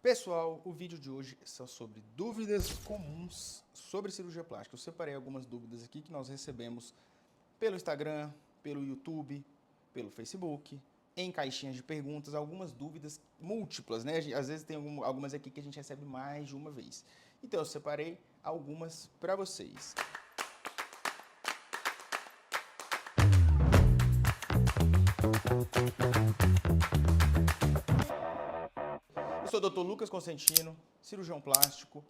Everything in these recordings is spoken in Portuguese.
Pessoal, o vídeo de hoje é só sobre dúvidas comuns sobre cirurgia plástica. Eu separei algumas dúvidas aqui que nós recebemos pelo Instagram, pelo YouTube, pelo Facebook, em caixinhas de perguntas, algumas dúvidas múltiplas, né? Às vezes tem algumas aqui que a gente recebe mais de uma vez. Então eu separei algumas para vocês. Eu sou o Dr. Lucas Consentino, cirurgião plástico,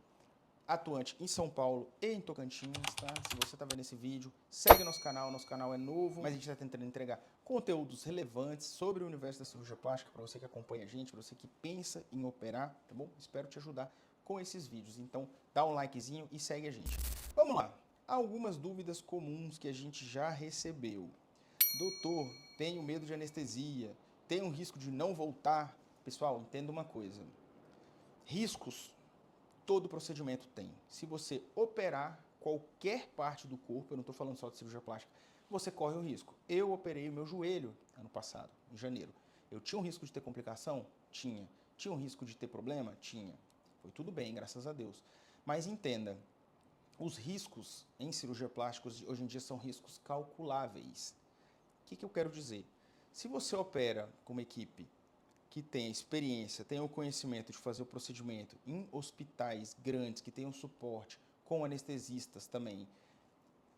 atuante em São Paulo e em Tocantins, tá? Se você está vendo esse vídeo, segue nosso canal é novo, mas a gente está tentando entregar conteúdos relevantes sobre o universo da cirurgia plástica para você que acompanha a gente, para você que pensa em operar, tá bom? Espero te ajudar com esses vídeos, então dá um likezinho e segue a gente. Vamos lá, algumas dúvidas comuns que a gente já recebeu. Doutor, tenho medo de anestesia, tenho um risco de não voltar. Pessoal, entenda uma coisa, riscos todo procedimento tem. Se você operar qualquer parte do corpo, eu não estou falando só de cirurgia plástica, você corre o risco. Eu operei o meu joelho ano passado, em janeiro. Eu tinha um risco de ter complicação? Tinha. Tinha um risco de ter problema? Tinha. Foi tudo bem, graças a Deus. Mas entenda, os riscos em cirurgia plástica hoje em dia são riscos calculáveis. O que eu quero dizer? Se você opera com uma equipe que tenha experiência, tenha o conhecimento de fazer o procedimento em hospitais grandes, que tenham suporte, com anestesistas também,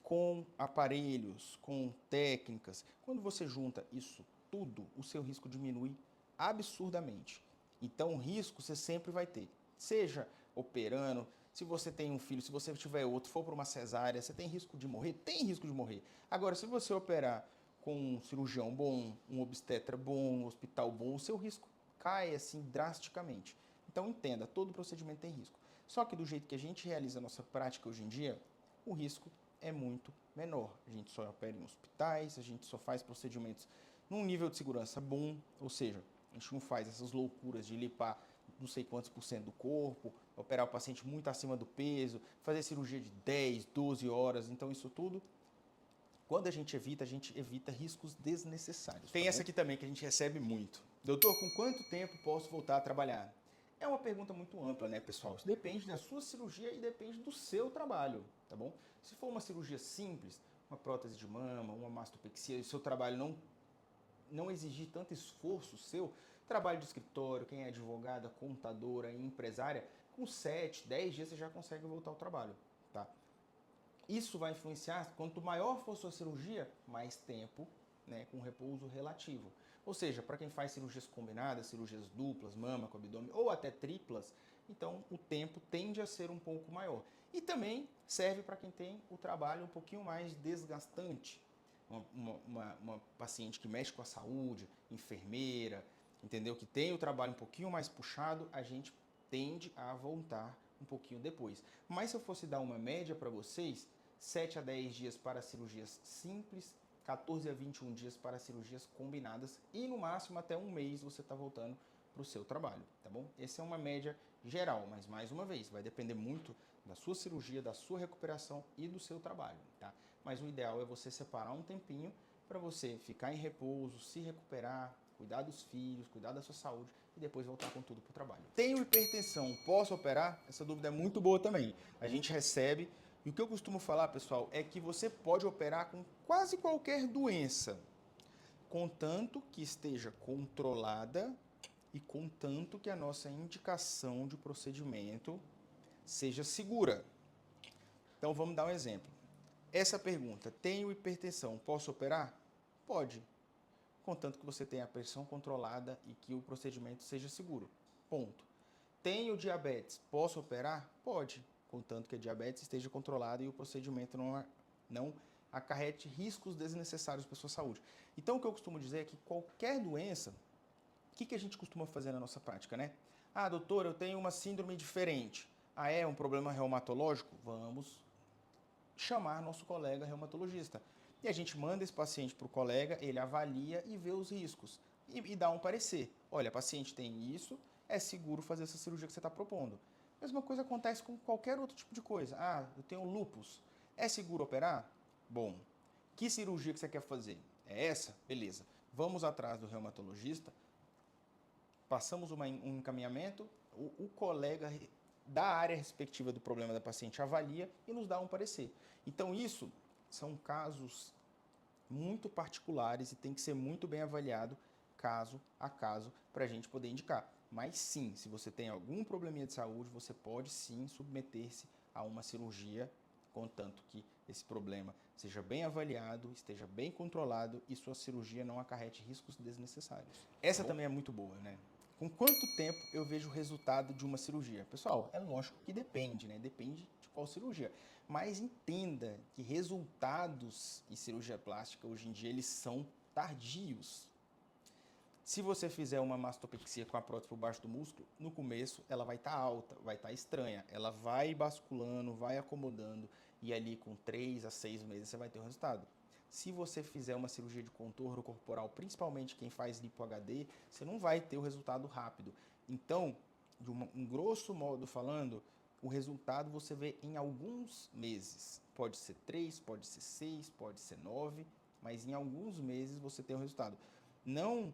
com aparelhos, com técnicas, quando você junta isso tudo, o seu risco diminui absurdamente. Então, o risco você sempre vai ter. Seja operando, se você tem um filho, se você tiver outro, for para uma cesárea, você tem risco de morrer? Tem risco de morrer. Agora, se você operar com um cirurgião bom, um obstetra bom, um hospital bom, o seu risco cai assim drasticamente. Então entenda, todo procedimento tem risco. Só que do jeito que a gente realiza a nossa prática hoje em dia, o risco é muito menor. A gente só opera em hospitais, a gente só faz procedimentos num nível de segurança bom, ou seja, a gente não faz essas loucuras de limpar não sei quantos por cento do corpo, operar o paciente muito acima do peso, fazer cirurgia de 10, 12 horas, então isso tudo quando a gente evita riscos desnecessários. Tem essa aqui também que a gente recebe muito. Doutor, com quanto tempo posso voltar a trabalhar? É uma pergunta muito ampla, né, pessoal? Isso depende da sua cirurgia e depende do seu trabalho, tá bom? Se for uma cirurgia simples, uma prótese de mama, uma mastopexia, e o seu trabalho não exigir tanto esforço seu, trabalho de escritório, quem é advogada, contadora, empresária, com 7, 10 dias você já consegue voltar ao trabalho, tá? Isso vai influenciar, quanto maior for sua cirurgia, mais tempo, né, com repouso relativo. Ou seja, para quem faz cirurgias combinadas, cirurgias duplas, mama com abdômen ou até triplas, então o tempo tende a ser um pouco maior. E também serve para quem tem o trabalho um pouquinho mais desgastante. Uma paciente que mexe com a saúde, enfermeira, entendeu? Que tem o trabalho um pouquinho mais puxado, a gente tende a voltar um pouquinho depois. Mas se eu fosse dar uma média para vocês, 7 a 10 dias para cirurgias simples, 14 a 21 dias para cirurgias combinadas e no máximo até um mês você está voltando para o seu trabalho, tá bom? Essa é uma média geral, mas mais uma vez, vai depender muito da sua cirurgia, da sua recuperação e do seu trabalho, tá? Mas o ideal é você separar um tempinho para você ficar em repouso, se recuperar, cuidar dos filhos, cuidar da sua saúde e depois voltar com tudo para o trabalho. Tenho hipertensão, posso operar? Essa dúvida é muito boa também. A gente recebe, e o que eu costumo falar, pessoal, é que você pode operar com quase qualquer doença, contanto que esteja controlada e contanto que a nossa indicação de procedimento seja segura. Então vamos dar um exemplo. Essa pergunta, tenho hipertensão, posso operar? Pode, contanto que você tenha a pressão controlada e que o procedimento seja seguro. Ponto. Tenho diabetes, posso operar? Pode, contanto que a diabetes esteja controlada e o procedimento não acarrete riscos desnecessários para a sua saúde. Então, o que eu costumo dizer é que qualquer doença, o que a gente costuma fazer na nossa prática, né? Ah, doutor, eu tenho uma síndrome diferente. Ah, é um problema reumatológico? Vamos chamar nosso colega reumatologista. E a gente manda esse paciente para o colega, ele avalia e vê os riscos. E dá um parecer. Olha, a paciente tem isso, é seguro fazer essa cirurgia que você está propondo. Mesma coisa acontece com qualquer outro tipo de coisa. Ah, eu tenho lúpus. É seguro operar? Bom. Que cirurgia que você quer fazer? É essa? Beleza. Vamos atrás do reumatologista, passamos um encaminhamento, O colega da área respectiva do problema da paciente avalia e nos dá um parecer. Então isso são casos muito particulares e tem que ser muito bem avaliado caso a caso para a gente poder indicar. Mas sim, se você tem algum probleminha de saúde, você pode sim submeter-se a uma cirurgia, contanto que esse problema seja bem avaliado, esteja bem controlado e sua cirurgia não acarrete riscos desnecessários. Essa também é muito boa, né? Com quanto tempo eu vejo o resultado de uma cirurgia? Pessoal, é lógico que depende, né? Depende de qual cirurgia. Mas entenda que resultados em cirurgia plástica hoje em dia eles são tardios. Se você fizer uma mastopexia com a prótese por baixo do músculo, no começo ela vai estar alta, vai estar estranha. Ela vai basculando, vai acomodando e ali com 3 a 6 meses você vai ter o resultado. Se você fizer uma cirurgia de contorno corporal, principalmente quem faz lipo HD, você não vai ter o resultado rápido. Então, de um grosso modo falando, o resultado você vê em alguns meses. Pode ser 3, pode ser 6, pode ser 9, mas em alguns meses você tem o resultado. Não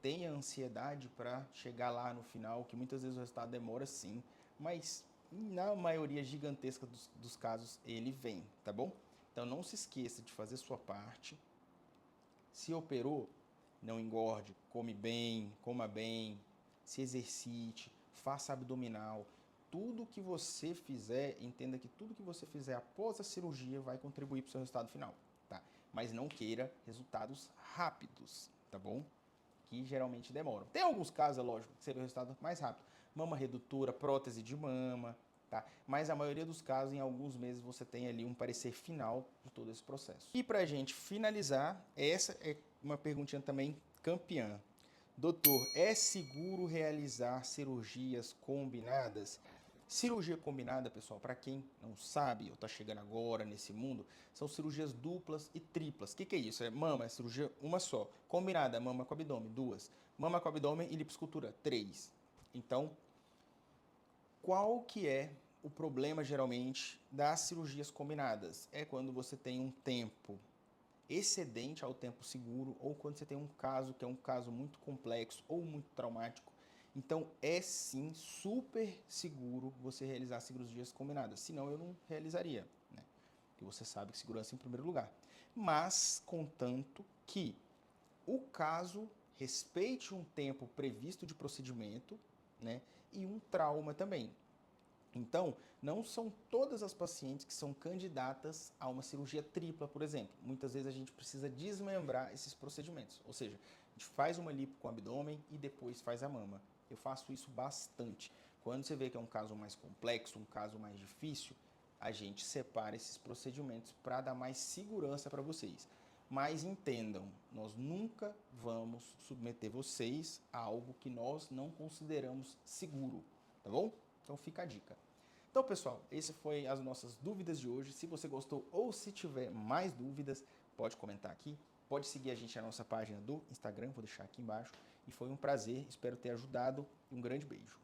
tenha ansiedade para chegar lá no final, que muitas vezes o resultado demora sim, mas na maioria gigantesca dos casos ele vem, tá bom? Então não se esqueça de fazer sua parte. Se operou, não engorde, come bem, coma bem, se exercite, faça abdominal. Tudo que você fizer, entenda que tudo que você fizer após a cirurgia vai contribuir para o seu resultado final, tá? Mas não queira resultados rápidos, tá bom? Que geralmente demoram. Tem alguns casos, é lógico, que seria o resultado mais rápido. Mama redutora, prótese de mama, tá? Mas a maioria dos casos, em alguns meses, você tem ali um parecer final de todo esse processo. E pra gente finalizar, essa é uma perguntinha também campeã. Doutor, é seguro realizar cirurgias combinadas? Cirurgia combinada, pessoal, para quem não sabe, ou está chegando agora nesse mundo, são cirurgias duplas e triplas. O que é isso? É mama, é cirurgia uma só. Combinada, mama com abdômen, 2. Mama com abdômen e lipoescultura, 3. Então, qual que é o problema, geralmente, das cirurgias combinadas? É quando você tem um tempo excedente ao tempo seguro ou quando você tem um caso que é um caso muito complexo ou muito traumático. Então é sim super seguro você realizar cirurgias combinadas, senão eu não realizaria, né? Porque você sabe que segurança é em primeiro lugar. Mas contanto que o caso respeite um tempo previsto de procedimento, né? E um trauma também. Então, não são todas as pacientes que são candidatas a uma cirurgia tripla, por exemplo. Muitas vezes a gente precisa desmembrar esses procedimentos. Ou seja, a gente faz uma lipo com o abdômen e depois faz a mama. Eu faço isso bastante. Quando você vê que é um caso mais complexo, um caso mais difícil, a gente separa esses procedimentos para dar mais segurança para vocês. Mas entendam, nós nunca vamos submeter vocês a algo que nós não consideramos seguro, tá bom? Então fica a dica. Então, pessoal, essas foram as nossas dúvidas de hoje. Se você gostou ou se tiver mais dúvidas, pode comentar aqui. Pode seguir a gente na nossa página do Instagram, vou deixar aqui embaixo. E foi um prazer, espero ter ajudado. Um grande beijo.